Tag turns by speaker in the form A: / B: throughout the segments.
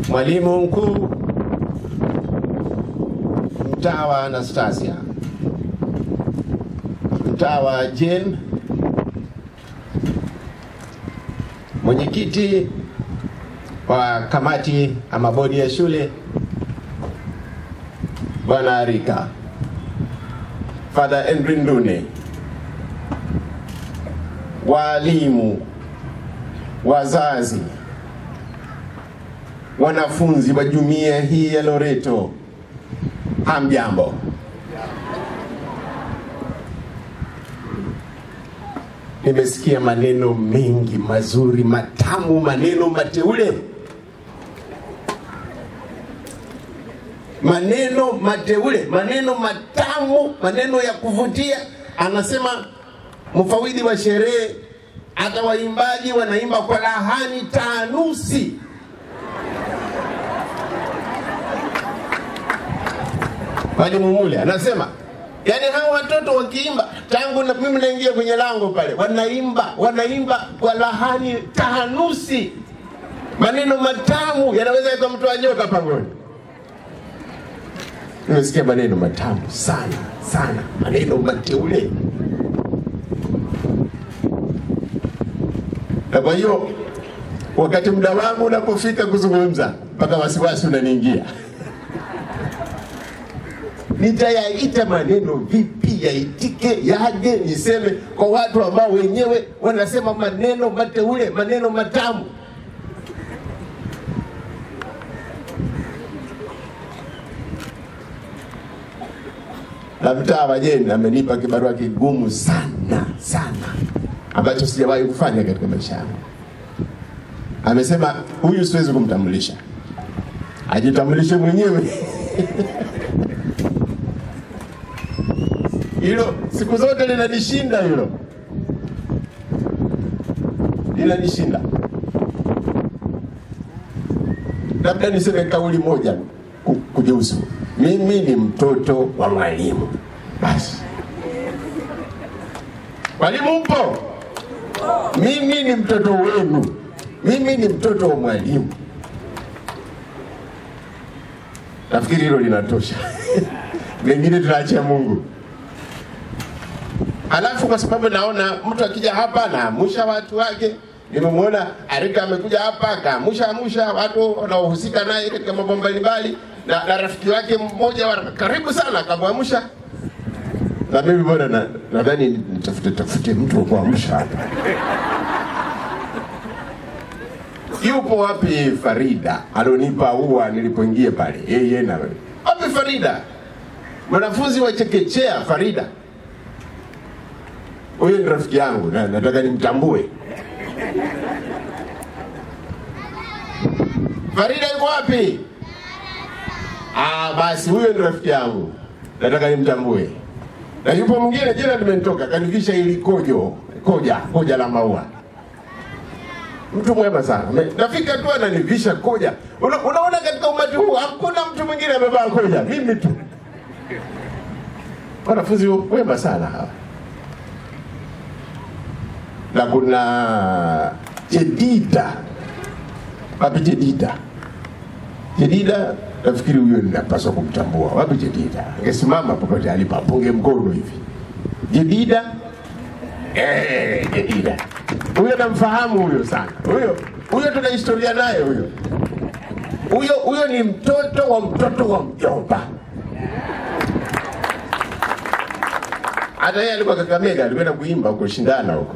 A: mwalimu mkuu mtaa wa Anastasia, mtaa wa Jane, mwenyekiti wa kamati ama bodi ya shule Bwana Arika, Father Henry Ndune, walimu, wazazi, wanafunzi wa jumuiya hii ya Loreto, hamjambo. Nimesikia maneno mengi mazuri, matamu, maneno mateule. Maneno mateule, maneno matamu, maneno ya kuvutia. Anasema mfawidhi wa sherehe, hata waimbaji wanaimba kwa lahani tanusi. Mwalimu Mule anasema, yani hao watoto wakiimba, tangu na mimi naingia kwenye lango pale, wanaimba kwa lahani tanusi. Maneno matamu yanaweza kumtoa nyoka pangoni. Nimesikia maneno matamu sana sana, maneno mateule. Na kwa hiyo wakati muda wangu unapofika kuzungumza, mpaka wasiwasi unaniingia. Nitayaita maneno vipi, yaitike, yaje, niseme kwa watu ambao wenyewe wanasema maneno mateule, maneno matamu. Na mtaa wa Jane amenipa kibarua kigumu sana sana, ambacho sijawahi kufanya katika maisha yangu. Amesema huyu siwezi kumtambulisha, ajitambulishe mwenyewe. Hilo siku zote linanishinda hilo. Linanishinda. Labda niseme kauli moja kujihusu. Mimi ni mtoto wa mwalimu. Basi. Walimu mpo? Mimi ni mtoto wenu. Mimi ni mtoto wa mwalimu. Nafikiri hilo linatosha. Mengine tunaachia Mungu. Alafu kwa sababu naona mtu akija hapa na amusha watu wake, nimemwona Arika amekuja hapa kaamusha watu wanaohusika naye katika mambo mbalimbali, na rafiki wake mmoja karibu sana akamwamusha. Na mimi bwana nadhani nitafute mtu wa kuamsha hapa. Yupo wapi Farida? Alonipa ua nilipoingia pale. Yeye na wewe. Wapi Farida? Mwanafunzi wa chekechea Farida. Huyo ni rafiki yangu na nataka nimtambue. Farida yuko wapi? Basi huyo ni rafiki yangu. Nataka nimtambue. Na yupo mwingine jina limenitoka, kanivisha ili koja la maua. Mtu mwema sana. Nafika tu ananivisha koja. Unaona katika umati huu hakuna mtu mwingine amevaa koja, mimi tu. Wanafunzi wema sana hawa. Na kuna Jedida. Wapi Jedida? Jedida nafikiri huyo ninapaswa kumtambua. Wapi Jedida? Angesimama popote alipo apunge mkono hivi. Jedida? Jedida. Huyo namfahamu huyo sana. Huyo tuna historia naye huyo. Huyo ni mtoto wa mjomba. Hata yeye alikuwa Kakamega, alikwenda kuimba huko shindana huko.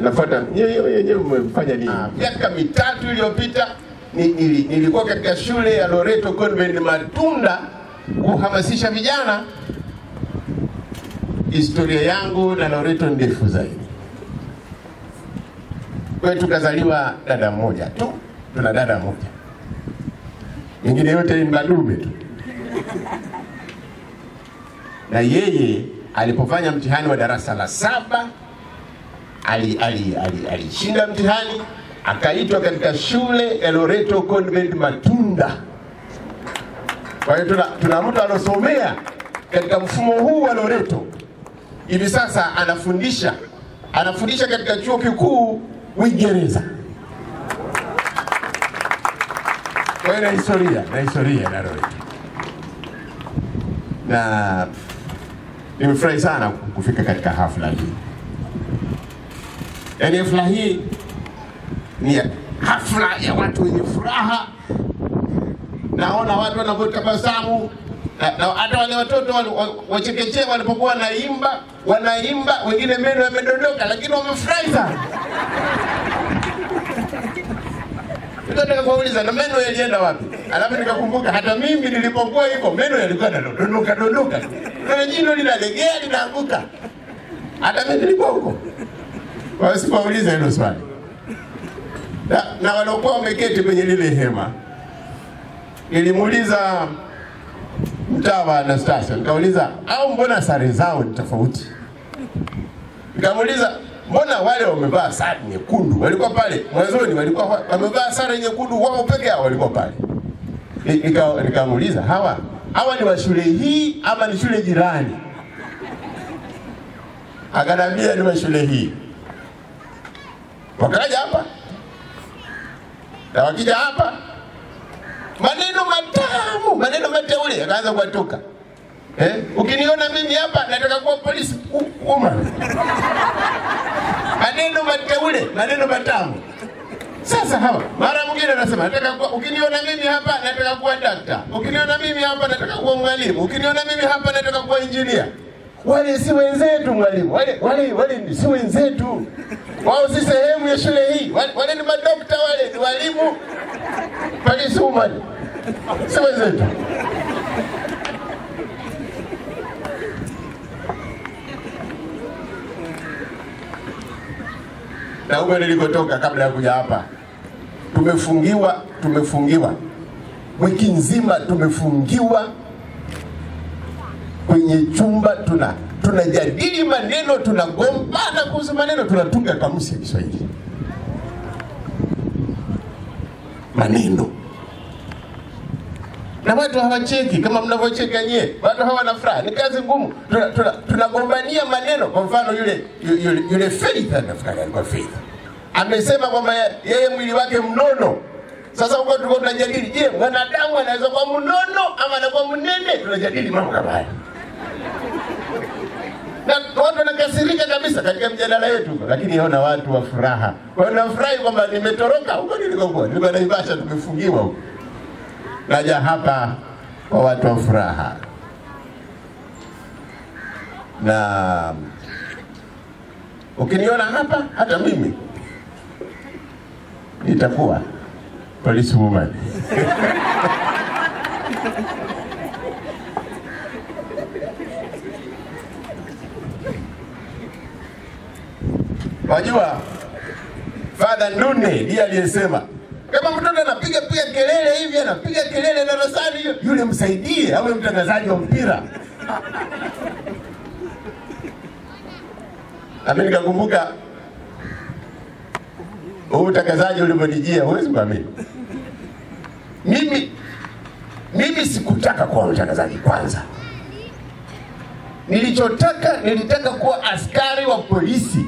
A: Nafuata yeye mmefanya nini? Miaka 3 iliyopita nilikuwa katika shule ya Loreto Convent Matunda kuhamasisha vijana. Historia yangu na Loreto ndefu zaidi. Kwetu tukazaliwa dada mmoja tu, tuna dada mmoja. Wengine yote ni madume tu. Na yeye alipofanya mtihani wa darasa la 7 alishinda mtihani, akaitwa katika shule ya Loreto Convent Matunda. Kwa hiyo tuna mtu alosomea katika mfumo huu wa Loreto. Hivi sasa anafundisha katika chuo kikuu Uingereza. Kwa na historia na roho. Na nimefurahi sana kufika katika hafla hii. Yaani hafla hii ni hafla ya watu wenye furaha. Naona watu wanavyotabasamu. Na hata wale watoto wachekechea walipokuwa wanaimba, wengine meno yamedondoka, lakini wamefurahi sana. Nataka kuuliza, na meno yalienda wapi? Alafu nikakumbuka hata mimi nilipokuwa hivyo meno yalikuwa yanadondoka. Na jino linalegea linaanguka. Hata mimi nilikuwa huko. Kwa usipouliza hilo swali. Na waliokuwa wameketi kwenye lile hema, nilimuuliza mtawa Anastasia, nikauliza, au mbona sare zao ni tofauti? Nikamuuliza, mbona wale wamevaa sare nyekundu? Walikuwa pale mwanzoni walikuwa wamevaa sare nyekundu, wao peke yao walikuwa pale. Nikamuuliza, hawa ni wa shule hii ama ni shule jirani? Akaniambia ni wa shule hii. Wakaja hapa. Na wakija hapa, maneno mateule akaanza kutoka. Ukiniona mimi hapa nataka kuwa polisi umma. Maneno matamu. Sasa hawa mara mwingine anasema nataka kuwa, ukiniona mimi hapa nataka kuwa daktari. Ukiniona mimi hapa nataka kuwa mwalimu. Ukiniona mimi hapa nataka kuwa engineer. Wale si wenzetu mwalimu. Wale si wenzetu. Wao si sehemu ya shule hii. Wale ni madokta, wale ni walimu. Polisi umma. Si wenzetu. Na huko nilikotoka kabla ya kuja hapa, tumefungiwa wiki nzima, tumefungiwa kwenye chumba, tunajadili maneno, tunagombana kuhusu maneno, tunatunga kamusi ya Kiswahili. Maneno. Na watu hawacheki kama mnavyocheka nyie. Watu hawana furaha. Ni kazi ngumu. Tunagombania maneno. Kwa mfano yule Faith, anafikiri alikuwa Faith, amesema kwamba yeye mwili wake mnono. Sasa huko tulikuwa tunajadili, je, mwanadamu anaweza kuwa mnono ama anakuwa mnene? Tunajadili mambo kama haya. Na watu wanakasirika kabisa katika mjadala wetu, lakini yaona watu wa furaha. Kwa hiyo nafurahi kwamba nimetoroka huko nilikokuwa. Nilikuwa Naivasha, tumefungiwa huko. Naja hapa kwa watu wa furaha. Na ukiniona hapa, hata mimi nitakuwa polisi woman. Wajua, Father Nune ndiye aliyesema, kama mtoto anapiga kelele hivi, anapiga kelele darasani, yule msaidie awe mtangazaji wa mpira. Na mimi nikakumbuka mtangazaji uliponijia, huwezi kuamini. Mimi sikutaka kuwa mtangazaji kwanza. Nilitaka kuwa askari wa polisi.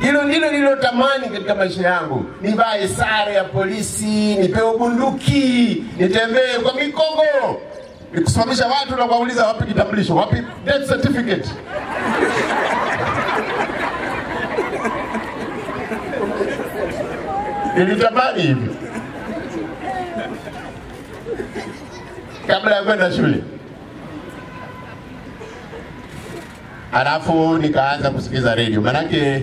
A: Hilo ndilo nililotamani katika maisha yangu. Nivae sare ya polisi, nipewe bunduki, nitembee kwa mikongo, nikusimamisha watu na kuwauliza wapi kitambulisho, wapi death certificate. Nilitamani hivi kabla ya kwenda shule. Alafu nikaanza kusikiza radio. Manake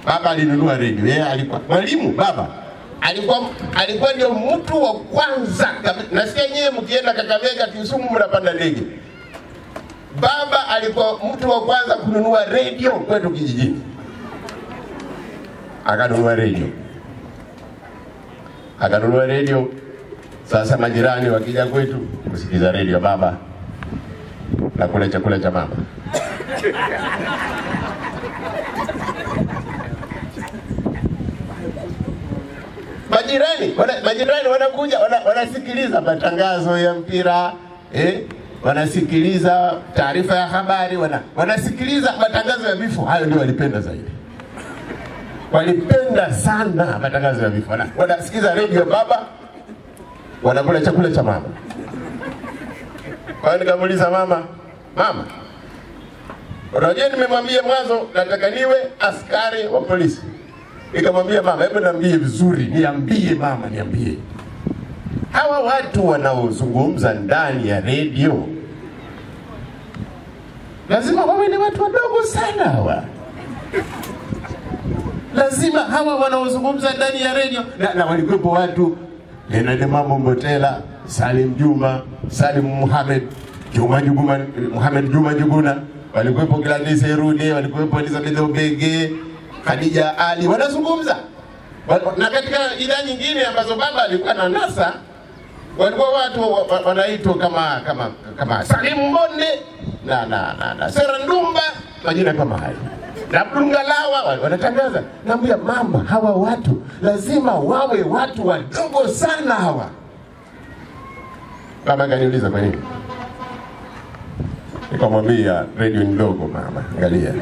A: baba alinunua radio. Yeye alikuwa mwalimu. Baba alikuwa ndio mtu wa kwanza. Nasikia nyewe mkienda Kakamega, Kisumu mnapanda ndege. Baba alikuwa mtu wa kwanza kununua radio kwetu kijijini. Akanunua radio. Sasa majirani wakija kwetu kusikiza radio, baba na kula chakula cha mama. Majirani wanakuja, wanasikiliza matangazo ya mpira, wanasikiliza taarifa ya habari, wanasikiliza matangazo ya vifo. Hayo ndio walipenda zaidi. walipenda sana matangazo ya vifo. Wanasikiza radio baba, wanakula chakula cha mama. Kwa hiyo nikamuuliza mama, unajua nimemwambia mwanzo nataka niwe askari wa polisi. Nikamwambia mama, hebu niambie vizuri, niambie mama, niambie. Hawa watu wanaozungumza ndani ya radio lazima wawe ni watu wadogo sana hawa. Lazima hawa wanaozungumza ndani ya radio na walikuwepo watu Leonard Mambo Mbotela, Salim Juma, Salim Muhammad, Muhammad Juma Juguna, walikuwepo Gladys Erude, walikuwepo Elizabeth Obege, Khadija Ali, wanazungumza. Na katika idhaa nyingine ambazo baba alikuwa na nasa, walikuwa watu wanaitwa kama Salim Mbonde na Sera Ndumba, majina kama hayo. Na Abdul Ngalawa wanatangaza. Naambia mama, hawa watu lazima wawe watu wadogo sana hawa. Baba kaniuliza kwa nini? Nikamwambia radio ndogo mama, angalia.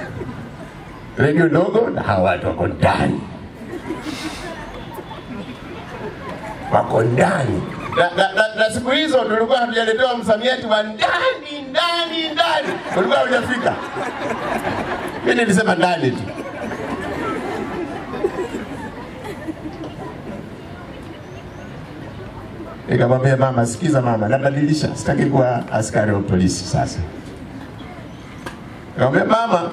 A: Radio ndogo na hawa watu wako ndani. Wako ndani. Na siku hizo tulikuwa hatujaletewa msamiati wa ndani. Tulikuwa hujafika. Mimi nilisema ndani tu. Nikamwambia mama, sikiza mama, nabadilisha, sitaki kuwa askari wa polisi sasa. Nikamwambia mama,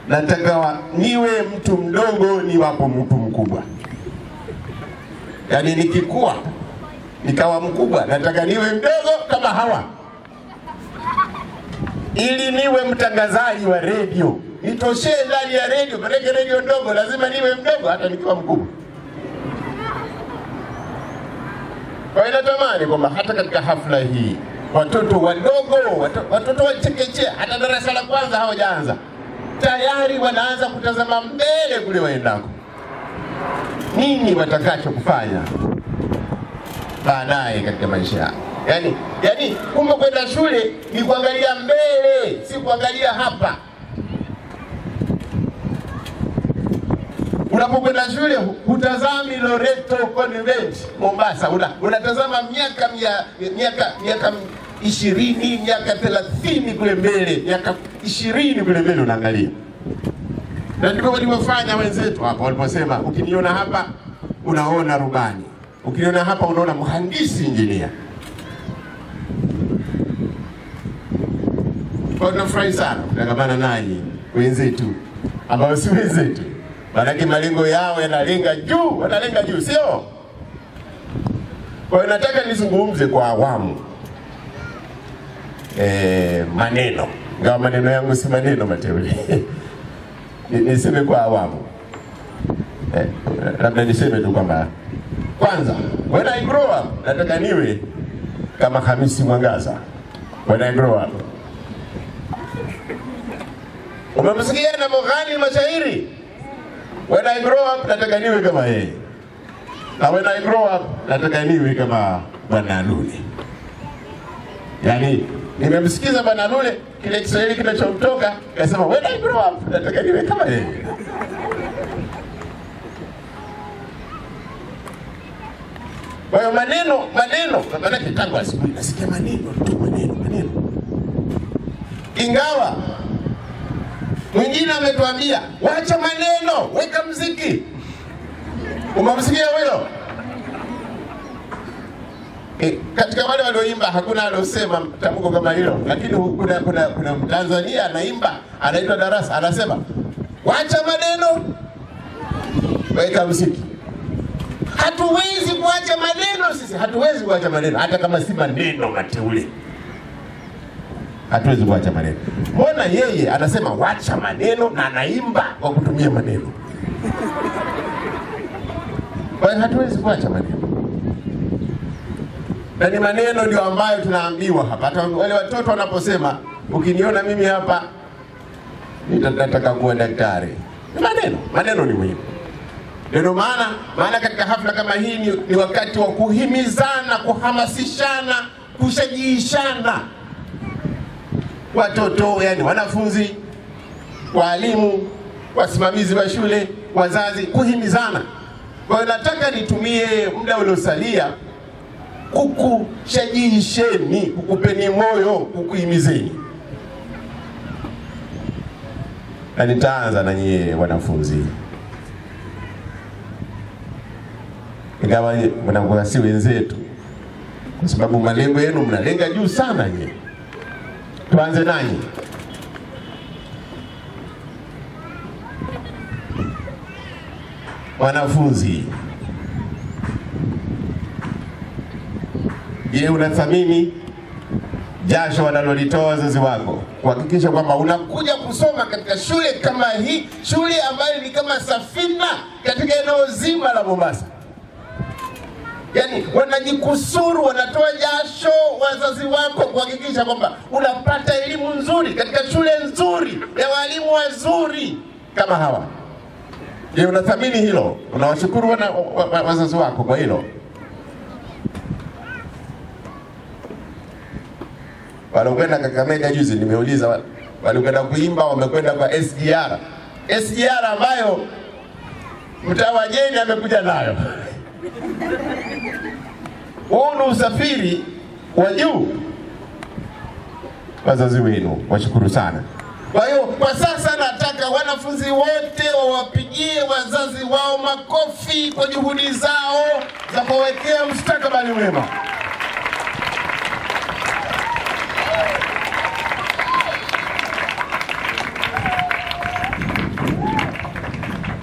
A: nataka niwe mtu mdogo niwapo mtu mkubwa. Yaani nikikua nikawa mkubwa, nataka niwe mdogo kama hawa. Ili niwe mtangazaji wa radio, nitoshe ndani ya radio, maana radio ndogo lazima niwe mdogo hata nikiwa mkubwa. Kwa hiyo natamani kwamba hata katika hafla hii watoto wadogo, watoto wa chekechea, hata darasa la kwanza hawajaanza, tayari wanaanza kutazama mbele kule waendako. Nini watakacho kufanya baadaye katika maisha yao. Yaani kumbe kwenda shule ni kuangalia mbele, si kuangalia hapa. Unapokwenda shule hutazami Loreto Convent Mombasa, unatazama miaka 20, miaka 30 kule mbele, miaka 20 kule mbele unaangalia. Na ndivyo walivyofanya wenzetu hapa waliposema, ukiniona hapa unaona rubani, ukiniona hapa unaona mhandisi engineer. Kwa tunafurahi sana kutangamana nanyi wenzetu ambao si wenzetu. Maana malengo yao yanalenga juu, wanalenga juu, sio? Kwa hiyo nataka nizungumze kwa awamu. Maneno. Ingawa maneno yangu si maneno mateule. Niseme kwa awamu. Labda niseme tu kwamba kwanza, when I grow up, nataka niwe kama Hamisi Mwangaza. When I grow up. Umemsikia na Moghani mashairi? When I grow up, nataka niwe kama yeye. Na when I grow up, nataka niwe kama Bwana Lule. Yaani, nimemsikiza Bwana Lule, kile Kiswahili kinachomtoka, akasema when I grow up, nataka niwe kama yeye. Kwa hiyo maneno, maana kitangu asubuhi nasikia maneno. Ingawa mwingine ametuambia, wacha maneno, weka muziki. Umemsikia huyo? Katika wale walioimba hakuna aliyosema tamko kama hilo, lakini kuna Mtanzania anaimba, anaitwa Darasa, anasema wacha maneno, weka muziki. Hatuwezi kuacha maneno sisi, hatuwezi kuacha maneno hata kama si maneno mateule. Hatuwezi kuacha maneno. Mbona yeye anasema wacha maneno na anaimba kwa kutumia maneno? Kwa hiyo hatuwezi kuacha maneno. Na ni maneno ndio ambayo tunaambiwa hapa. Hata wale watoto wanaposema, ukiniona mimi hapa nitataka kuwa daktari. Maneno ni muhimu. Ndio maana katika hafla kama hii ni wakati wa kuhimizana, kuhamasishana, kushajiishana. Watoto, yani wanafunzi, walimu, wasimamizi wa shule, wazazi kuhimizana. Kwa hiyo nataka nitumie muda uliosalia kukushajisheni, kukupeni moyo, kukuhimizeni. Na nitaanza na nyie wanafunzi. Ingawa mnakuwa si wenzetu, kwa sababu malengo yenu mnalenga juu sana nyie. Tuanze nanyi. Wanafunzi, je, unathamini jasho wanalolitoa wazazi wako kuhakikisha kwamba unakuja kusoma katika shule kama hii, shule ambayo ni kama safina katika eneo zima la Mombasa? Yani wanajikusuru, wanatoa jasho wazazi wako kuhakikisha kwamba unapata elimu nzuri katika shule nzuri ya walimu wazuri kama hawa. Je, unathamini hilo? Unawashukuru wazazi wako kwa hilo? Walikwenda Kakamega juzi, nimeuliza, walikwenda kuimba, wamekwenda kwa SGR. SGR ambayo Mtawajeni amekuja nayo. Huu ni usafiri wa juu. Wazazi wenu washukuru sana. Kwa hiyo kwa sasa nataka wanafunzi wote wawapigie wazazi wao makofi kwa juhudi zao za kuwekea mustakabali mwema.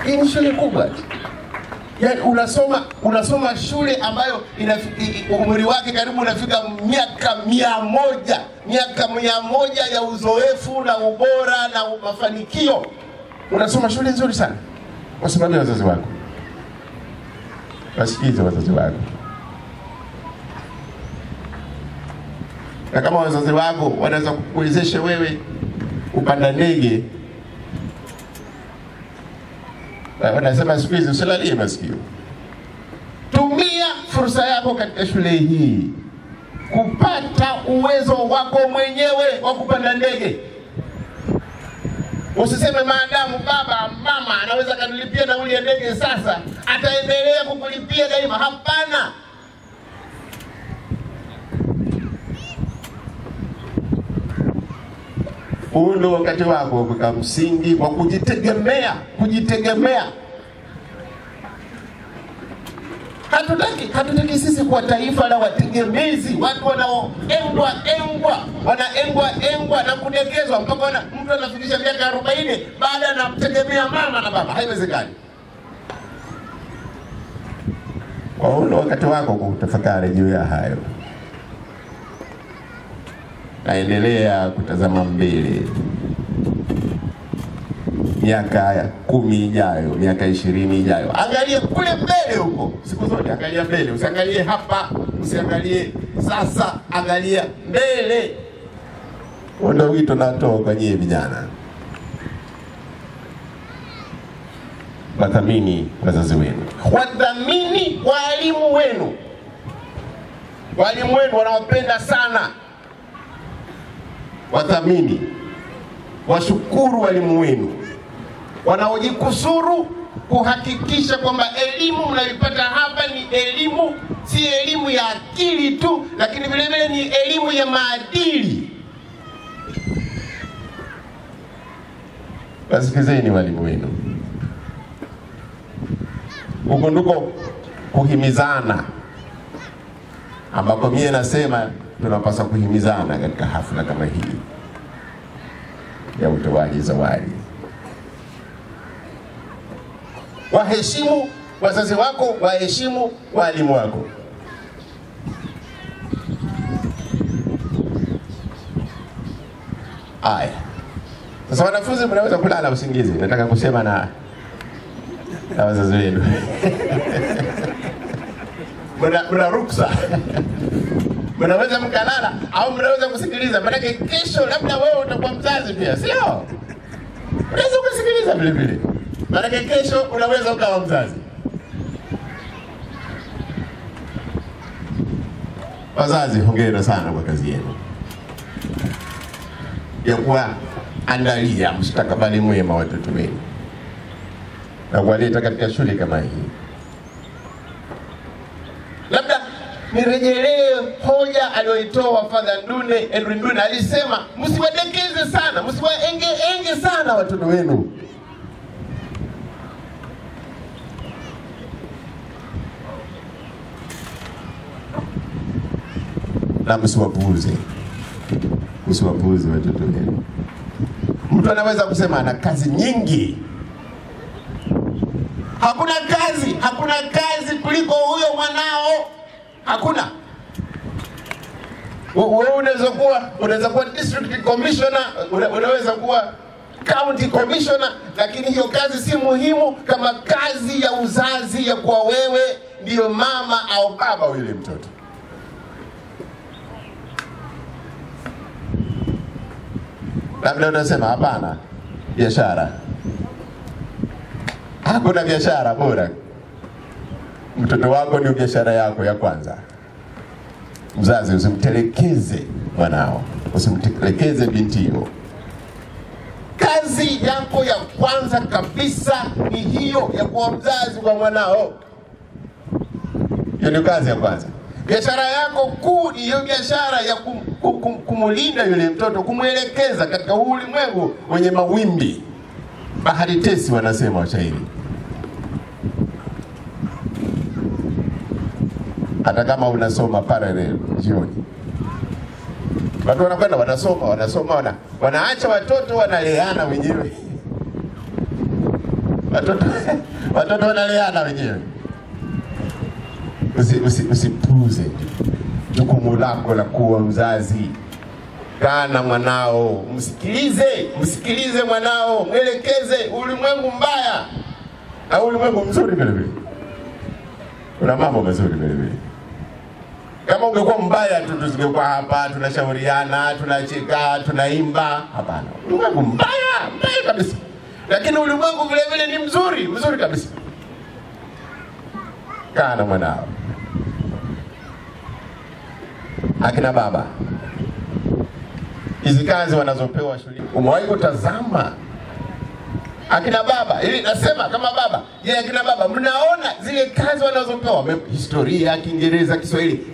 A: Hii ni shule kubwa. Yani unasoma shule ambayo umri wake karibu unafika miaka 100. Miaka 100 ya uzoefu na ubora na mafanikio. Unasoma shule nzuri sana. Wasimamie wazazi wako. Wasikize wazazi wako. Na kama wazazi wako wanaweza kukuwezesha wewe kupanda ndege, wanasema siku hizi usilalie masikio. Tumia fursa yako katika shule hii kupata uwezo wako mwenyewe wa kupanda ndege. Usiseme maadamu baba mama anaweza kanilipia nauli ya ndege sasa ataendelea kukulipia daima. Hapana. Huu ndio wakati wako wa kuweka msingi wa kujitegemea. Hatutaki sisi kuwa taifa la wategemezi, watu wanaengwa na kudekezwa mpaka mtu anafikisha miaka 40 baada ya kumtegemea mama na baba. Haiwezekani. Kwa hiyo wakati wako kutafakari juu ya hayo. Naendelea kutazama mbele. Miaka 10 ijayo, miaka 20 ijayo. Angalia kule mbele huko. Siku zote angalia mbele, usiangalie hapa, usiangalie sasa, angalia mbele. Ndio wito natoa kwa nyie vijana. Wathamini wazazi wenu. Wathamini walimu wenu. Walimu wenu wanawapenda sana. Wathamini. Washukuru walimu wenu wanaojikusuru kuhakikisha kwamba elimu mnayoipata hapa ni elimu, si elimu ya akili tu, lakini vile vile ni elimu ya maadili. Wasikizeni walimu wenu. Huko ndiko kuhimizana ambako mimi nasema tunapaswa kuhimizana katika hafla kama hii ya utoaji zawadi. Waheshimu wazazi wako, waheshimu walimu wako. Aya. Sasa wanafunzi mnaweza kulala usingizi. Nataka kusema na wazazi wenu. Mna ruksa. Mnaweza mkalala au mnaweza kusikiliza. Maana kesho labda wewe utakuwa mzazi pia, sio? Unaweza kusikiliza vile vile. Maana kesho unaweza ukawa mzazi. Wazazi, hongera sana kwa kazi yenu ya kuandalia mustakabali mwema wa watoto wenu. na kuwaleta katika shule kama hii. Labda nirejelee hoja aliyoitoa Father Ndune, Edwin Ndune. Alisema msiwadekeze sana, msiwaenge sana watoto wenu. Na msiwapuuze watoto wenu. Mtu anaweza kusema ana kazi nyingi. Hakuna kazi kuliko huyo mwanao. Hakuna. Wewe unaweza kuwa district commissioner, unaweza kuwa county commissioner, lakini hiyo kazi si muhimu kama kazi ya uzazi ya kuwa wewe ndio mama au baba yule mtoto. Labda unasema hapana, biashara. Hakuna biashara bora. Mtoto wako ni biashara yako ya kwanza. Mzazi, usimtelekeze mwanao, usimtelekeze bintiyo. Kazi yako ya kwanza kabisa ni hiyo ya kuwa mzazi kwa mwanao. Hiyo ni kazi ya kwanza. Biashara yako kuu ni hiyo biashara ya kumulinda yule mtoto, kumwelekeza katika ulimwengu wenye mawimbi. Bahari tesi wanasema washairi. Hata kama unasoma parallel jioni, watu wanakwenda wanasoma wanaacha watoto wanaleana wenyewe. Watoto wanaleana wenyewe. Usipuuze jukumu lako la kuwa mzazi. Kana mwanao, msikilize mwanao, mwelekeze ulimwengu mbaya na ulimwengu mzuri vile vile. Kuna mambo mazuri vile vile. Kama ungekuwa mbaya tu tusingekuwa hapa tunashauriana, tunacheka, tunaimba. Hapana. Ulimwengu mbaya kabisa. Lakini ulimwengu vile vile ni mzuri kabisa. Kana mwanao. Akina baba, hizi kazi wanazopewa shule, umewahi kutazama akina baba? Ili nasema kama baba, akina baba mnaona zile kazi wanazopewa, historia, Kiingereza, Kiswahili.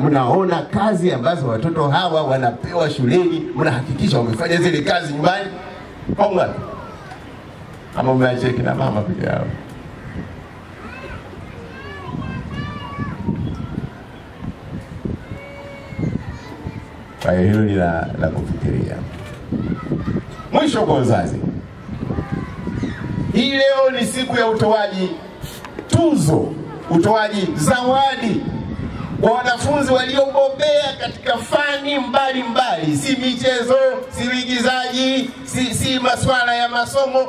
A: Mnaona kazi ambazo watoto hawa wanapewa shuleni, mnahakikisha wamefanya zile kazi nyumbani? Homework. Ama mmeacha kina mama peke yao? Kwa hiyo ni la kufikiria. Mwisho kwa uzazi. Hii leo ni siku ya utoaji tuzo, utoaji zawadi kwa wanafunzi waliobobea katika fani mbalimbali, si michezo, si uigizaji, si masuala ya masomo.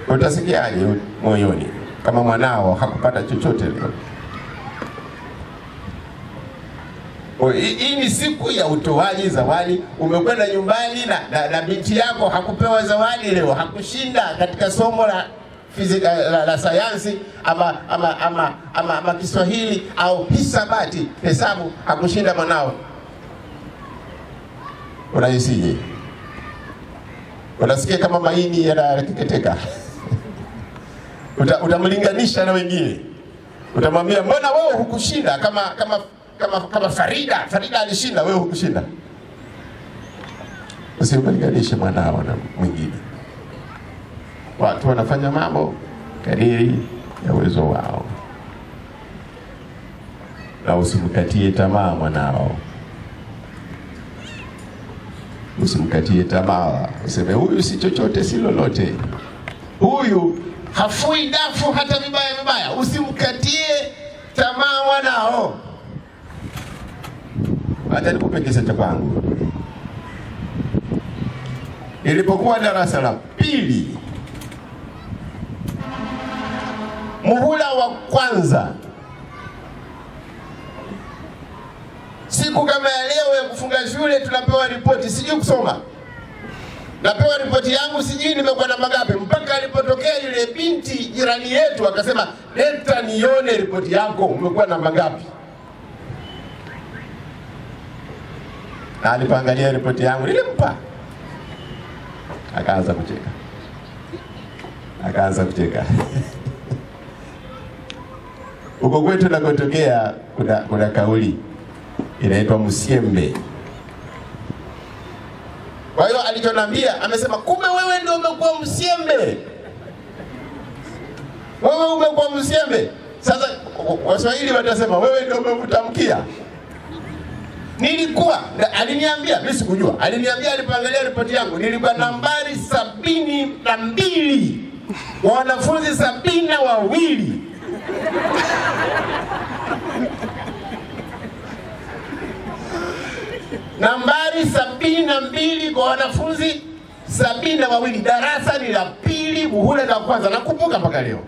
A: Utasikiaje moyoni kama mwanao hakupata chochote leo? Hii ni siku ya utoaji zawadi. Umekwenda nyumbani na binti yako hakupewa zawadi leo, hakushinda katika somo la fizika, la sayansi ama Kiswahili au hisabati, hesabu, hakushinda mwanao. Unahisije? Unasikia kama maini yanakeketeka. Utamlinganisha na wengine. Utamwambia mbona wewe hukushinda kama Farida alishinda, wewe hukushinda. Usimlinganishe mwanao na mwingine. Watu wanafanya mambo kadiri ya uwezo wao. Na usimkatie tamaa mwanao. Usimkatie tamaa. Useme huyu si chochote, si lolote. Huyu hafui dafu hata vibaya. Usimkatie tamaa mwanao. Hata nikupe kisa cha kwangu. Nilipokuwa darasa la pili, muhula wa kwanza, siku kama ya leo ya kufunga shule, tunapewa ripoti. Sijui kusoma, napewa ripoti yangu, sijui nimekuwa na magapi, mpaka alipotokea yule binti jirani yetu akasema, leta nione ripoti yako, umekuwa na magapi. Na alipoangalia ripoti yangu nilimpa. Akaanza kucheka. Akaanza kucheka. Huko kwetu nakotokea kuna kauli inaitwa msiembe. Kwa hiyo alichonambia amesema, kumbe wewe ndio umekuwa msiembe. Wewe umekuwa msiembe. Sasa Waswahili watasema wewe ndio umemtamkia. Nilikuwa aliniambia, mimi sikujua. Aliniambia alipoangalia ripoti yangu nilikuwa nambari 72 wa wanafunzi 72. Nambari 72 kwa wanafunzi 72. Darasa ni la pili, muhula la kwanza. Nakumbuka mpaka leo.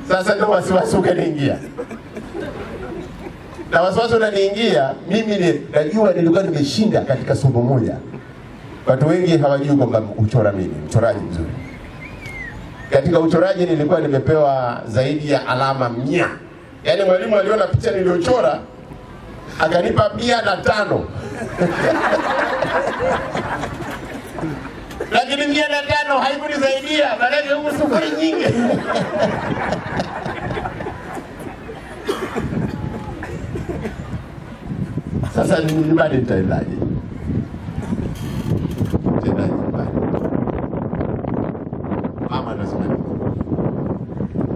A: Sasa ndio wasiwasi ukaniingia. Na wasiwasi unaniingia, mimi najua nilikuwa nimeshinda katika somo moja. Watu wengi hawajui kwamba uchora mimi, mchoraji mzuri. Katika uchoraji nilikuwa nimepewa zaidi ya alama 100. Yaani mwalimu aliona picha niliochora akanipa 105. Lakini 105 haikunisaidia, maana huko sufuri nyingi. Sasa nyumbani nitaendaje?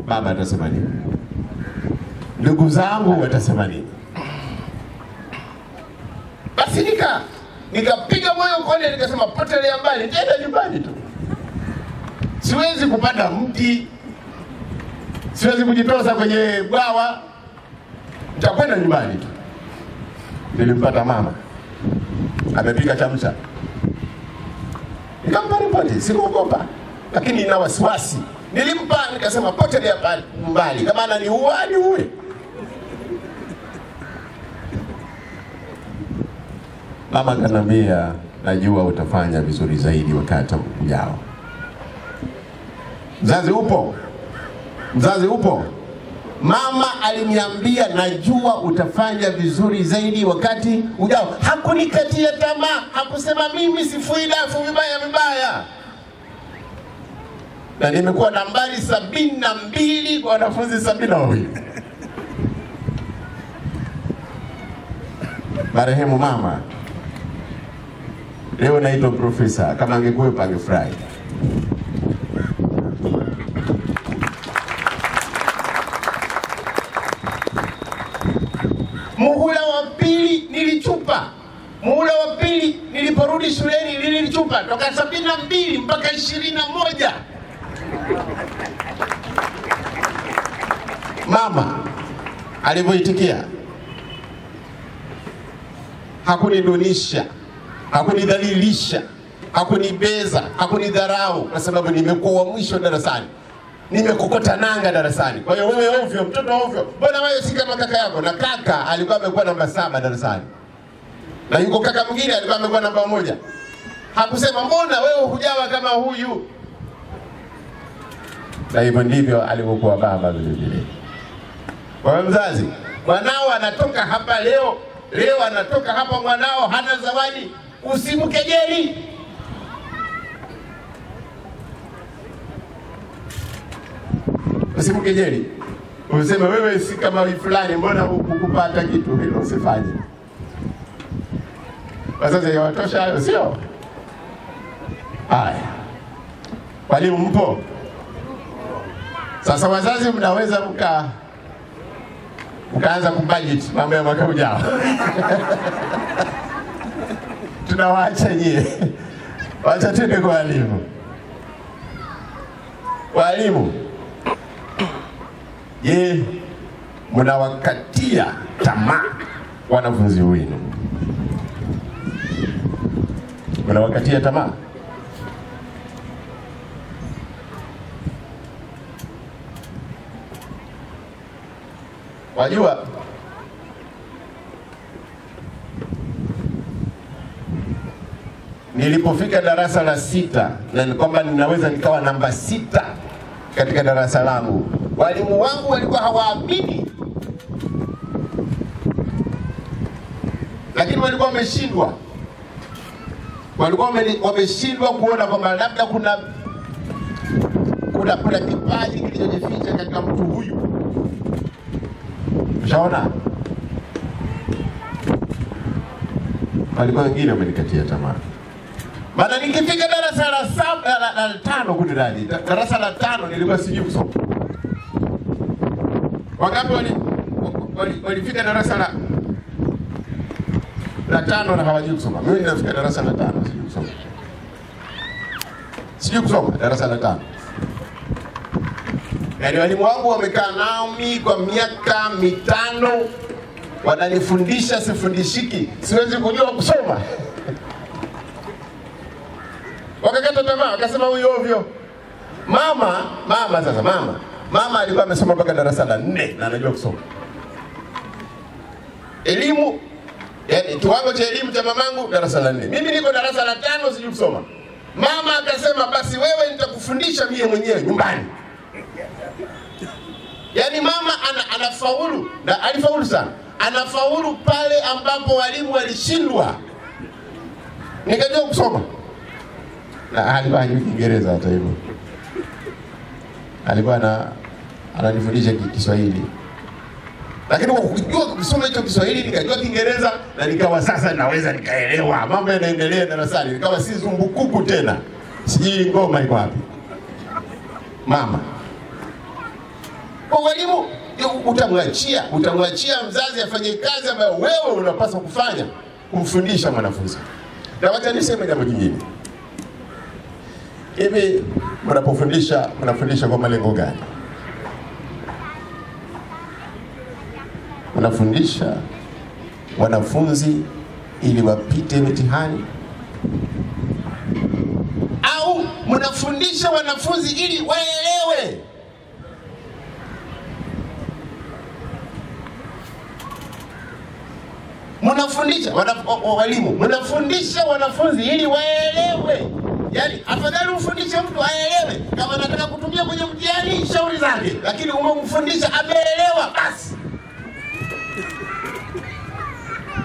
A: Mama atasema nini? Ndugu zangu watasema nini? Basi nikapiga moyo konde, nikasema potelea mbali, nitaenda nyumbani tu. Siwezi kupanda mti, siwezi kujitosa kwenye bwawa, nitakwenda nyumbani tu. Nilimpata mama amepika chamcha, nikampa ripoti, sikuogopa, lakini ina wasiwasi. Nilimpa, nikasema potelea mbali, kama ananiua niue. Mama kanambia, najua utafanya vizuri zaidi wakati ujao. Mzazi upo? Mzazi upo? Mama aliniambia najua utafanya vizuri zaidi wakati ujao. Hakunikatia tamaa, hakusema mimi sifui dafu vibaya. Na nimekuwa nambari 72 kwa wanafunzi 72. Marehemu mama leo naitwa profesa, kama angekuwepo angefurahi. Muhula wa pili nilichupa. Muhula wa pili niliporudi shuleni nilichupa toka 72 mpaka 21. Mama alivyoitikia, hakunidunisha, hakunidhalilisha, hakunibeza, hakunidharau, kwa sababu nimekuwa wa mwisho darasani. Nimekokota nanga darasani. Kwa hiyo wewe ovyo, mtoto ovyo, mbona wewe si kama kaka yako? Na kaka alikuwa amekuwa namba 7 darasani. Na yuko kaka mwingine alikuwa amekuwa namba 1. Hakusema mbona wewe hujawa kama huyu. Na hivyo ndivyo alivyokuwa baba vile vile. Kwa mzazi, mwanao anatoka hapa leo anatoka hapa, mwanao hana zawadi, usimkejeli. Usimkejeli. Useme wewe si kama fulani, mbona hukupata kitu, hilo usifanye. Wazazi yawatosha hayo, sio? Haya. Walimu mpo? Sasa wazazi mnaweza mkaanza kubudget mambo ya mwaka ujao. Tunawaacha nyie. Wacha twende kwa walimu. Walimu, je, mnawakatia tamaa wanafunzi wenu? Mnawakatia tamaa? Wajua, nilipofika darasa la 6 na ni kwamba ninaweza nikawa namba 6 katika darasa langu, walimu wangu walikuwa hawaamini, lakini walikuwa wameshindwa. walikuwa wameshindwa kuona kwamba labda kuna kipaji kilichojificha katika mtu huyu. Ushaona? Walikuwa wengine wamenikatia tamaa. Maana nikifika darasa la 5 kuniradi. Darasa la 5 nilikuwa sijui kusoma. Wangapi walifika darasa la 5 na hawajui kusoma? Mimi nilifika darasa la 5 sijui kusoma. Sijui kusoma darasa la 5. Yaani walimu wangu wamekaa nami kwa miaka 5 wananifundisha sifundishiki, siwezi kujua kusoma. Wakakata tamaa, wakasema huyu ovyo. Mama alikuwa amesoma mpaka darasa la 4 na anajua kusoma. Elimu, yani kiwango cha elimu cha mamangu darasa la 4. Mimi niko darasa la 5 sijui kusoma. Mama akasema basi wewe nitakufundisha mimi mwenyewe nyumbani. Yani mama anafaulu, na alifaulu sana. Anafaulu pale ambapo walimu walishindwa. Nikajua kusoma. Na alikuwa hajui Kiingereza hata hivyo. Alikuwa ananifundisha Kiswahili. Lakini kwa kujua kusoma hicho Kiswahili nikajua Kiingereza na nikawa sasa naweza nikaelewa. Mambo yanaendelea darasani. Nikawa si zumbukuku tena. Sijui ngoma iko wapi. Mama. Kwa walimu utamwachia mzazi afanye kazi ambayo wewe unapaswa kufanya, kumfundisha mwanafunzi. Na wacha niseme jambo jingine. Hivi mnafundisha kwa malengo gani? Mnafundisha wanafunzi ili wapite mitihani? Au mnafundisha wanafunzi ili waelewe? Mnafundisha wanafunzi ili waelewe. Yaani afadhali ufundishe mtu aelewe. Kama anataka kutumia kwenye mtihani shauri zake, lakini umemfundisha ameelewa basi.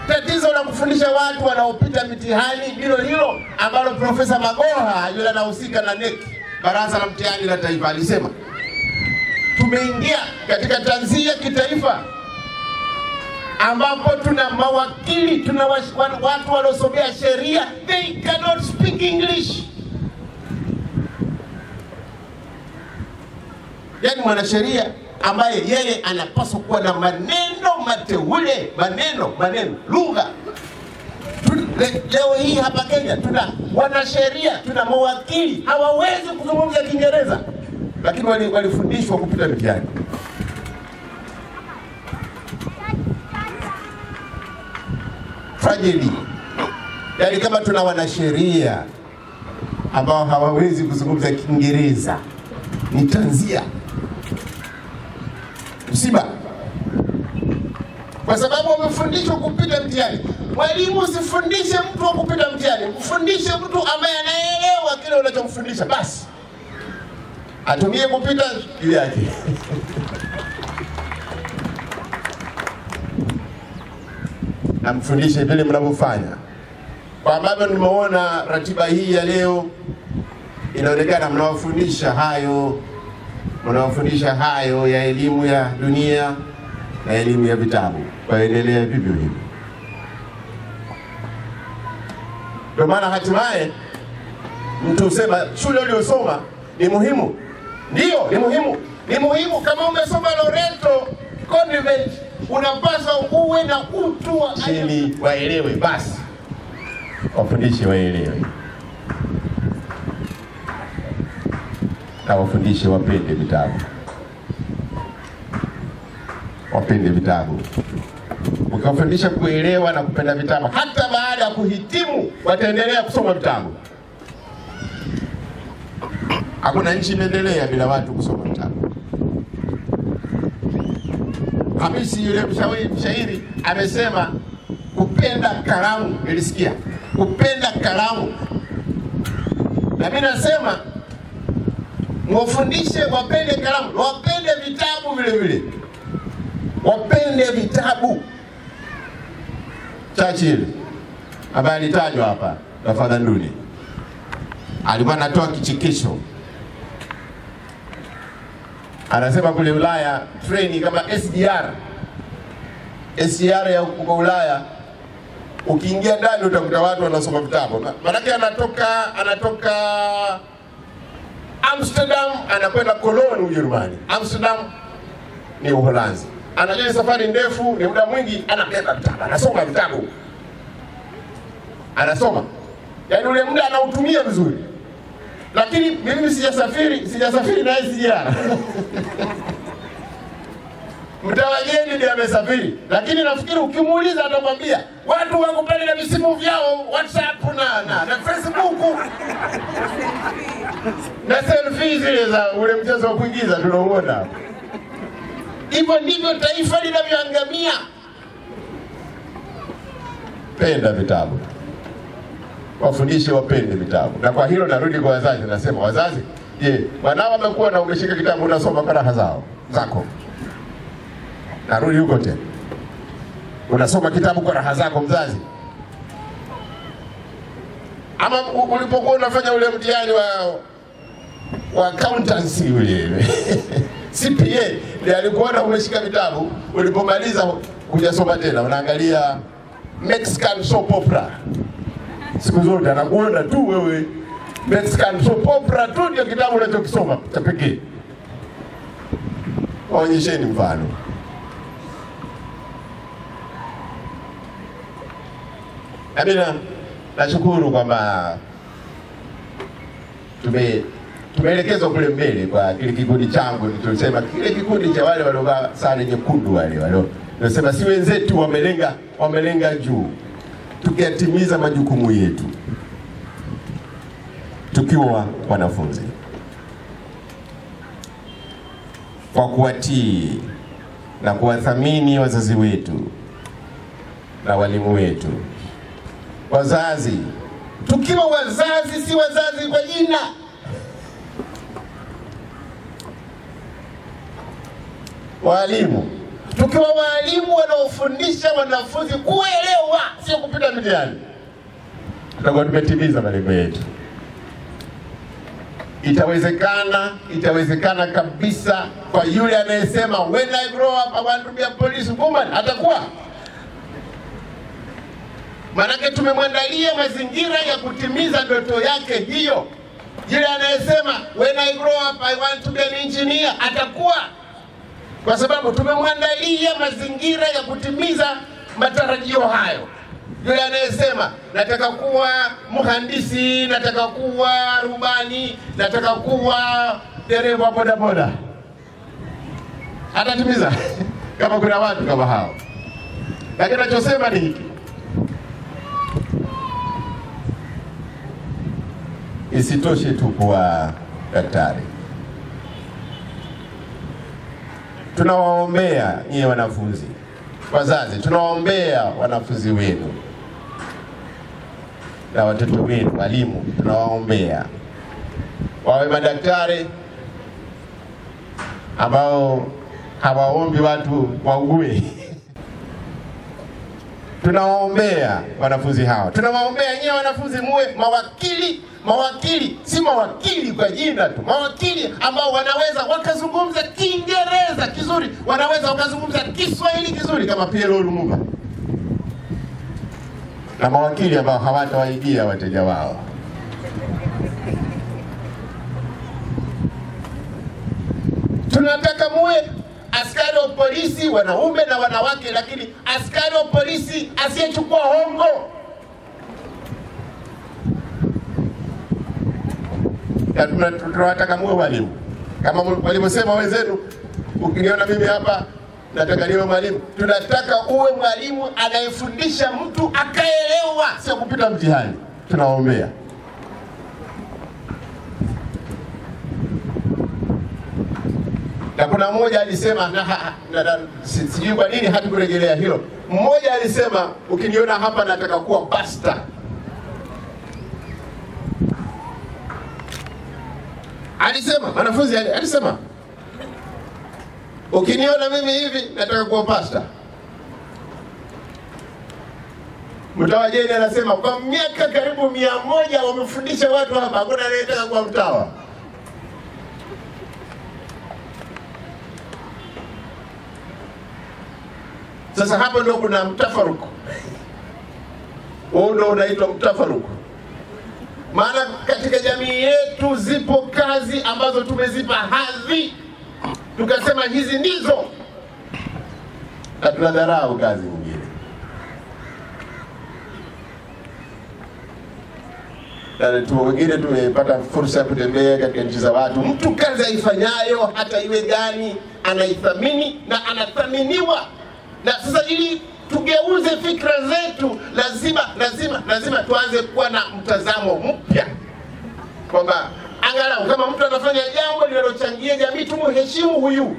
A: Tatizo la kufundisha watu wanaopita mitihani ndilo hilo ambalo Profesa Magoha yule anahusika na NEC, Baraza la Mtihani la Taifa, alisema tumeingia katika tanzia kitaifa ambapo tuna mawakili, tuna watu wanaosomea sheria, they cannot speak English. Yaani mwanasheria ambaye yeye anapaswa kuwa na maneno mateule, maneno, lugha. Leo hii hapa Kenya tuna wanasheria, tuna mawakili, hawawezi kuzungumza Kiingereza. Lakini walifundishwa kupita mitihani. Tragedy. Yaani kama tuna wanasheria ambao hawawezi kuzungumza Kiingereza, ni tanzia. Msiba. Kwa sababu wamefundishwa kupita mtihani. Mwalimu usifundishe mtu wa kupita mtihani, mfundishe mtu ambaye anaelewa kile unachomfundisha basi. Atumie kupita juu yake. Na mfundishe vile mnavyofanya. Kwa ambavyo nimeona ratiba hii ya leo inaonekana mnawafundisha hayo ya elimu ya dunia na elimu ya vitabu. Waendelea vivyo hivyo. Kwa maana hatimaye mtu usema shule uliyosoma ni muhimu. Ndio, ni muhimu. Ni muhimu kama umesoma Loreto Convent, unapaswa uwe na utu wa ili waelewe basi. Wafundishe waelewe. Na wafundishe wapende vitabu. Wapende vitabu. Ukawafundisha kuelewa na kupenda vitabu, hata baada ya kuhitimu wataendelea kusoma vitabu. Hakuna nchi imeendelea bila watu kusoma vitabu. Hamisi yule mshairi amesema kupenda kalamu, nilisikia. Kupenda kalamu. Na mimi nasema mwafundishe wapende kalamu, wapende vitabu vile vile. Wapende vitabu. Churchill ambaye alitajwa hapa na Father Nduli. Alikuwa anatoa kichekesho. Anasema kule Ulaya treni kama SGR ya huko Ulaya, ukiingia ndani utakuta watu wanasoma vitabu. Maana anatoka Amsterdam anakwenda Cologne Ujerumani. Amsterdam ni Uholanzi. Anajua safari ndefu, ni muda mwingi, anabeba vitabu, anasoma vitabu. Anasoma. Yaani ule muda anautumia vizuri. Lakini mimi sijasafiri na SGR. Mtawageni ndiye amesafiri. Lakini nafikiri ukimuuliza atakwambia watu wako pale na visimu vyao, WhatsApp na Facebook. Na selfie zile za ule mchezo wa kuigiza tunaoona. Hivyo ndivyo taifa linavyoangamia. Penda vitabu. Wafundishe wapende vitabu. Na kwa hilo narudi kwa wazazi, nasema wazazi, je, wanao wamekuwa na umeshika kitabu unasoma kwa raha zako? Narudi huko tena. Unasoma kitabu kwa raha zako mzazi? Ama ulipokuwa unafanya ule mtihani wa accountancy ule CPA, ndiye alikuona umeshika vitabu, ulipomaliza hujasoma tena, unaangalia Mexican soap opera. Siku zote anakuona tu wewe Mexican soap opera tu ndio kitabu unachokisoma cha pekee. Waonyesheni mfano. Amina, nashukuru kwamba tumeelekezwa kule mbele kwa kile kikundi changu. Tulisema kile kikundi cha wale waliovaa sare nyekundu wale nasema si wenzetu wamelenga juu, tukiyatimiza majukumu yetu tukiwa wanafunzi, kwa kuwatii na kuwathamini wazazi wetu na walimu wetu. Wazazi, tukiwa wazazi, si wazazi kwa jina. Walimu, tukiwa walimu wanaofundisha wanafunzi kuelewa, sio kupita mtihani, tutakuwa tumetimiza malengo yetu. Itawezekana kabisa kwa yule anayesema when I grow up I want to be a police woman, atakuwa. Manake tumemwandalia mazingira ya kutimiza ndoto yake hiyo. Yule anayesema when I grow up I want to be an engineer, atakuwa. Kwa sababu tumemwandalia mazingira ya kutimiza matarajio hayo. Yule anayesema nataka kuwa mhandisi, nataka kuwa rubani, nataka kuwa dereva bodaboda, atatimiza kama kuna watu kama hao. Lakini nachosema ni hiki: isitoshe tu kuwa daktari. Tunawaombea nyie wanafunzi, wazazi, tunawaombea wanafunzi wenu na watoto wenu, walimu, tunawaombea wawe madaktari ambao hawaombi watu waugue. Tunawaombea wanafunzi hao. Tunawaombea nyie wanafunzi muwe mawakili, si mawakili kwa jina tu. Mawakili ambao wanaweza wakazungumza Kiingereza kizuri, wanaweza wakazungumza Kiswahili kizuri kama Pierre Lumumba. Na mawakili ambao hawatawaibia wateja wao. Tunataka muwe askari wa polisi wanaume na wanawake, lakini askari wa polisi asiyechukua hongo. Tunataka muwe walimu. Kama walivyosema wenzenu, ukiniona mimi hapa nataka niwe mwalimu. Tunataka uwe mwalimu anayefundisha mtu akaelewa, sio kupita mtihani. Tunaombea. Na kuna mmoja alisema, sijui kwa nini hatukurejelea hilo. Mmoja alisema ukiniona hapa nataka kuwa pastor. Alisema, wanafunzi alisema, ukiniona mimi hivi nataka kuwa pastor. Mtawa Jeni anasema kwa miaka karibu 100 wamefundisha watu hapa, hakuna anayetaka kuwa mtawa. Sasa hapo ndio kuna mtafaruku. Huo ndio unaitwa mtafaruku. Maana katika jamii yetu zipo kazi ambazo tumezipa hadhi, tukasema hizi ndizo, na tunadharau kazi nyingine. Na tu wengine tumepata fursa ya kutembea katika nchi za watu, mtu kazi aifanyayo hata iwe gani anaithamini na anathaminiwa. Na sasa ili tugeuze fikra zetu, lazima tuanze kuwa na mtazamo mpya, kwamba angalau kama mtu anafanya jambo linalochangia jamii, tumheshimu huyu.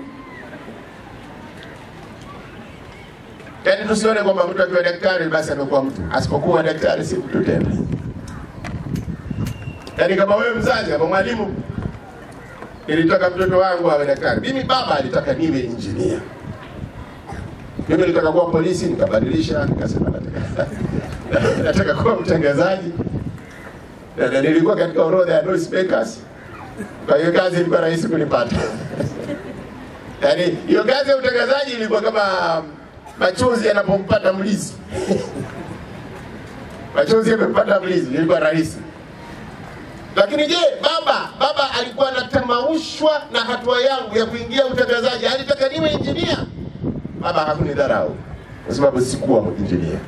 A: Yaani tusione kwamba mtu akiwa daktari basi amekuwa mtu, asipokuwa daktari si mtu tena. Yaani kama wewe mzazi, kama mwalimu, nilitaka mtoto wangu awe daktari. Mimi baba alitaka niwe engineer. Mimi nilitaka kuwa polisi, nikabadilisha, nikasema nataka kuwa mtangazaji. Na nilikuwa katika orodha ya noise makers. Kwa hiyo kazi ilikuwa rahisi kunipata. Yaani hiyo kazi ya utangazaji ilikuwa kama machozi yanapompata mlizi. Machozi yamempata mlizi, ilikuwa rahisi. Lakini je, baba alikuwa anatamaushwa na hatua yangu ya kuingia utangazaji, alitaka niwe engineer. Baba hakunidharau kwa sababu sikuwa engineer.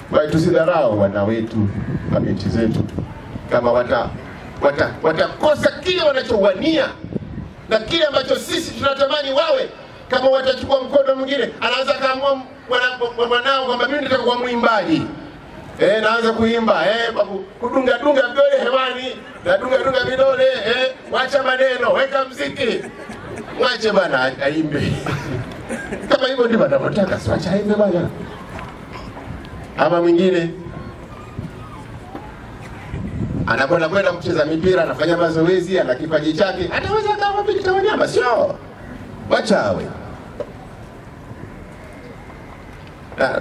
A: Kwa hiyo tusidharau wana wetu, mabinti zetu, kama watakosa kile wanachowania na kile ambacho sisi tunatamani wawe. Kama watachukua mkondo mwingine, anaanza kaamua mwanao kwamba mimi nataka kuwa mwimbaji. Naanza kuimba, kudunga vidole hewani, na dunga vidole, wacha maneno, weka muziki. Mwache bana aimbe. Kama hivyo ndivyo anataka, acha aimbe bana. Ama mwingine anakwenda kucheza mipira, anafanya mazoezi, ana kipaji chake, ataweza kama Victor Wanyama, sio? Wacha awe.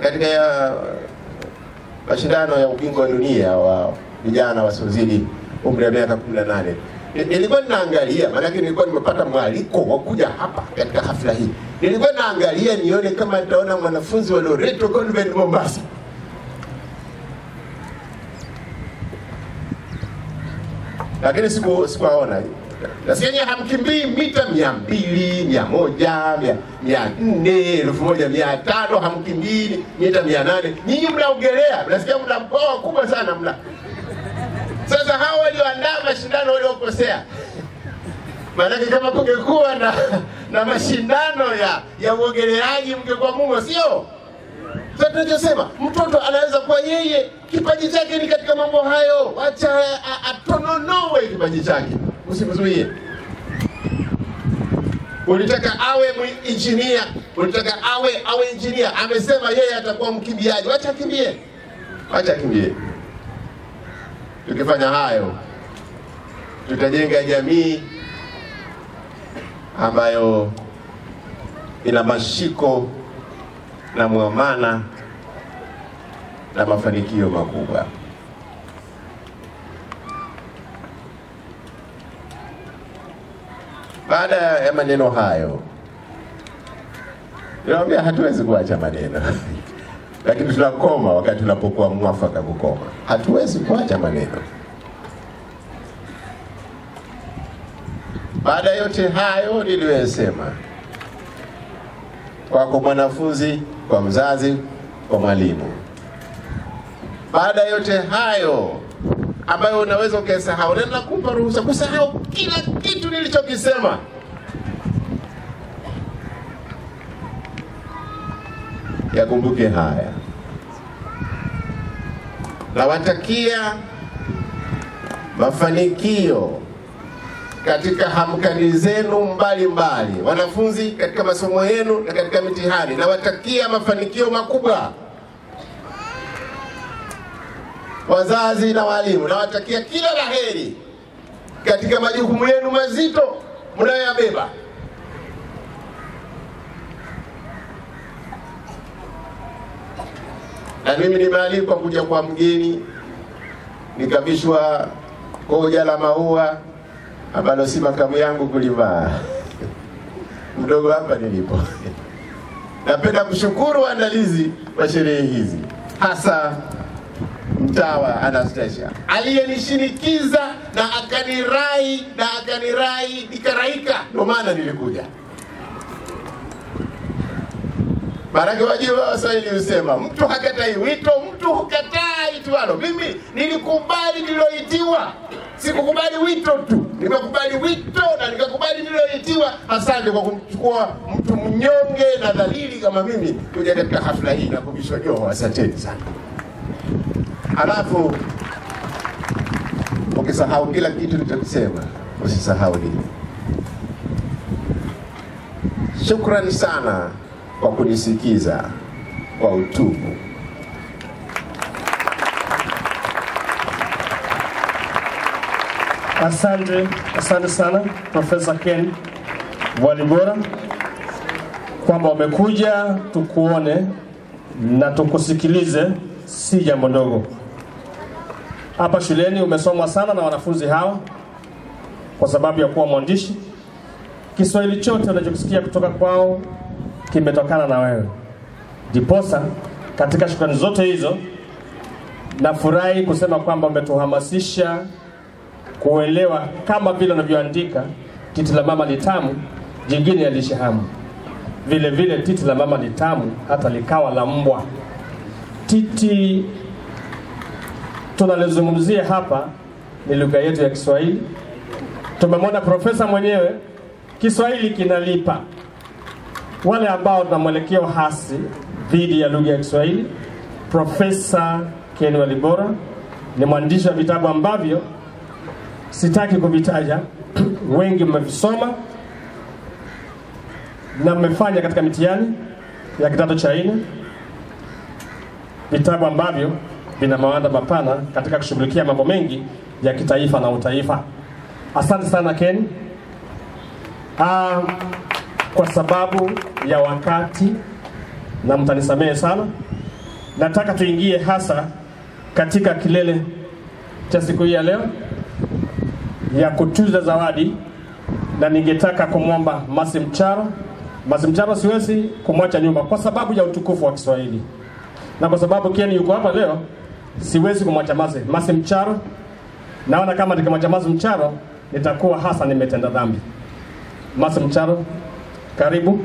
A: Katika mashindano ya ubingwa wa dunia wa vijana wasiozidi umri wa miaka 18, nilikuwa ninaangalia, maana nilikuwa nimepata mwaliko wa kuja hapa katika hafla hii. Nilikuwa naangalia nione kama nitaona mwanafunzi wa Loreto Convent Mombasa. Lakini sikuwaona. Nasikia hamkimbii mita 200, 100, 400, 1500, hamkimbii mita 800. Nyinyi mnaogelea, nasikia mna mkoa kubwa sana mna. Sasa hao walioandaa mashindano waliokosea. Maana kama kungekuwa na mashindano ya uogeleaji mngekuwa mumo, sio? Sasa tunachosema, mtoto anaweza kuwa yeye kipaji chake ni katika mambo hayo, acha atononowe kipaji chake, usimzuie. Ulitaka awe engineer, ulitaka awe engineer, amesema yeye atakuwa mkimbiaji, acha akimbie. Acha akimbie. Tukifanya hayo, tutajenga jamii ambayo ina mashiko na muamana na mafanikio makubwa. Baada ya maneno hayo, niwaambia hatuwezi kuacha maneno. Lakini tunakoma wakati tunapokuwa mwafaka kukoma. Hatuwezi kuacha maneno. Baada yote hayo niliyosema, kwa mwanafunzi, kwa mzazi, kwa mwalimu, baada yote hayo ambayo unaweza ukasahau, na nakupa ruhusa kusahau kila kitu nilichokisema. Yakumbuke haya. Nawatakia mafanikio katika hamkani zenu mbalimbali, wanafunzi katika masomo yenu na katika mitihani. Nawatakia mafanikio makubwa. Wazazi na walimu, nawatakia kila laheri katika majukumu yenu mazito mnayoyabeba. Na mimi nimealikwa kuja kwa mgeni, nikavishwa koja la maua ambalo si makamu yangu kulivaa. Mdogo hapa nilipo. Napenda kushukuru waandalizi wa sherehe hizi, hasa Mtawa Anastasia aliyenishinikiza na akanirai nikaraika, ndio maana nilikuja. Baraka wajibu wa Waswahili husema mtu hakatai wito, mtu hukataa itwalo. Mimi nilikubali niloitiwa, sikukubali wito tu, nikakubali wito na nikakubali niloitiwa. Asante kwa kumchukua mtu mnyonge na dhalili kama mimi kuja katika hafla hii na kuvishwa joho. Asanteni sana. Alafu ukisahau kila kitu nitakisema, usisahau hili. Shukrani sana kwa kunisikiza kwa utubu.
B: Asante sana Profesa Ken Walibora kwamba umekuja tukuone na tukusikilize, si jambo ndogo. Hapa shuleni umesomwa sana na wanafunzi hawa kwa sababu ya kuwa mwandishi. Kiswahili chote unachokisikia kutoka kwao kimetokana na wewe. Diposa katika shukrani zote hizo nafurahi kusema kwamba umetuhamasisha kuelewa kama vile unavyoandika titi la mama litamu, jingine ya lishe hamu. Vile vile titi la mama litamu hata likawa la mbwa. Titi tunalizungumzia hapa ni lugha yetu ya Kiswahili. Tumemwona profesa mwenyewe, Kiswahili kinalipa. Wale ambao tuna mwelekeo hasi dhidi ya lugha ya Kiswahili, Profesa Ken Walibora ni mwandishi wa vitabu ambavyo sitaki kuvitaja, wengi mmevisoma na mmefanya katika mitihani ya kidato cha 4, vitabu ambavyo vina mawanda mapana katika kushughulikia mambo mengi ya kitaifa na utaifa. Asante sana Ken. Kwa sababu ya wakati na mtanisamehe sana, nataka tuingie hasa katika kilele cha siku hii ya leo ya kutuza zawadi, na ningetaka kumwomba Masi Mcharo siwezi kumwacha nyuma kwa sababu ya utukufu wa Kiswahili. Na kwa sababu Ken yuko hapa leo, siwezi kumwacha Masi Mcharo. Naona kama nikimwacha Masi Mcharo nitakuwa hasa nimetenda dhambi. Masi Mcharo, karibu.